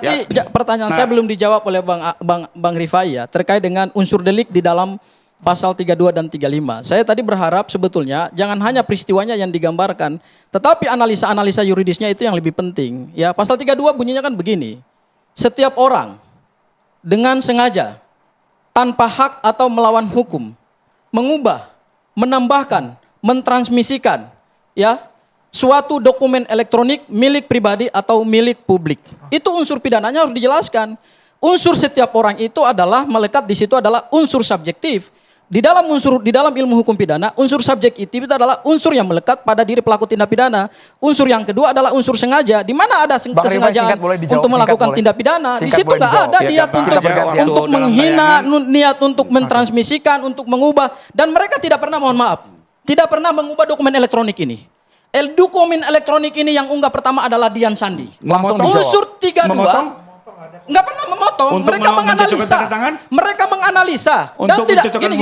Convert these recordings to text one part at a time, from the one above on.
Berarti pertanyaan saya belum dijawab oleh Bang Rifai ya, terkait dengan unsur delik di dalam pasal 32 dan 35. Saya tadi berharap sebetulnya jangan hanya peristiwanya yang digambarkan, tetapi analisa-analisa yuridisnya itu yang lebih penting. Ya, pasal 32 bunyinya kan begini. Setiap orang dengan sengaja, tanpa hak atau melawan hukum, mengubah, menambahkan, mentransmisikan, ya, suatu dokumen elektronik milik pribadi atau milik publik. Itu unsur pidananya harus dijelaskan. Unsur setiap orang itu adalah melekat di situ adalah unsur subjektif. Di dalam ilmu hukum pidana, unsur subjektif itu adalah unsur yang melekat pada diri pelaku tindak pidana. Unsur yang kedua adalah unsur sengaja. Di mana ada kesengajaan untuk melakukan tindak pidana? Di situ nggak ada niat untuk menghina, niat untuk mentransmisikan, untuk mengubah. Dan mereka tidak pernah, mohon maaf, tidak pernah mengubah dokumen elektronik ini. Dokumen elektronik ini yang unggah pertama adalah Dian Sandi. Langsung unsur 32 nggak pernah memotong. Mereka menganalisa. Mereka menganalisa. Dan tidak gini.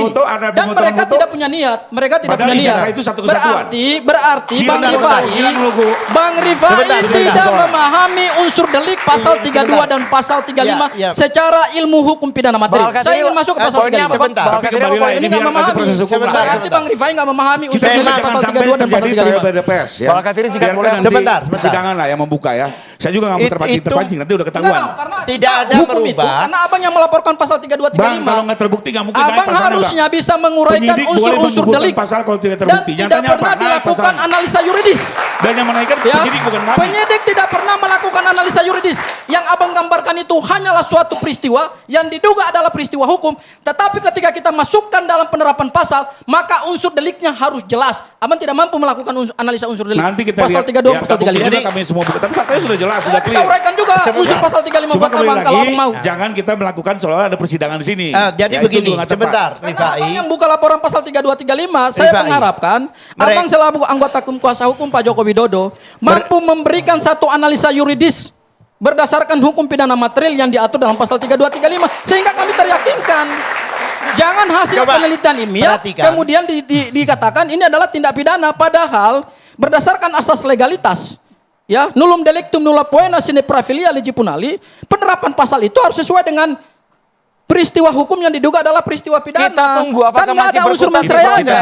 Dan mereka tidak punya niat. Mereka tidak punya niat. Itu satu kesatuan. Berarti Bang Rifai tidak memahami unsur delik pasal 32 dan pasal 35 secara ilmu hukum pidana materi. Saya ingin masuk ke pasal 35. Tapi kembali lagi ini nggak ada proses hukum. Berarti Bang Rifai nggak memahami unsur delik pasal 32 dan pasal 35. Sebentar. Persidangan lah yang membuka ya. Saya juga nggak mau terpancing, nanti udah ketahuan. Tidak ada merubah. Karena abang yang melaporkan pasal 32 35. Bang, kalau nggak terbukti nggak mungkin naik abang pasalnya, harusnya Bang. bisa menguraikan unsur-unsur delik pasal kalau tidak dan terbukti. tidak pernah dilakukan analisa yuridis. Dan yang menaikkan penyidik bukan kami. Penyidik tidak pernah melakukan analisa yuridis. Yang abang gambarkan itu hanyalah suatu peristiwa yang diduga adalah peristiwa hukum. Tetapi ketika kita masukkan dalam penerapan pasal, maka unsur deliknya harus jelas. Abang tidak mampu melakukan analisa unsur delik. Nanti kita pasal 32, pasal 35. Kami semua buka. Tapi faktanya sudah jelas, sudah clear. Saya uraikan juga unsur pasal 35 buat abang kalau abang mau. Jangan kita melakukan seolah ada persidangan di sini. Jadi begini, sebentar, Rifai. Yang buka laporan pasal 32 35, saya mengharapkan abang selaku anggota tim kuasa hukum Pak Joko Widodo mampu memberikan satu analisa yuridis berdasarkan hukum pidana material yang diatur dalam pasal 32 35 sehingga kami teryakinkan. Jangan hasil penelitian ilmiah kemudian dikatakan ini adalah tindak pidana padahal berdasarkan asas legalitas. Ya, nullum delictum nulla poena sine praevilia legi punali, penerapan pasal itu harus sesuai dengan peristiwa hukum yang diduga adalah peristiwa pidana. Kita tunggu apakah kan nggak masih ada unsur berkutat mensreanya.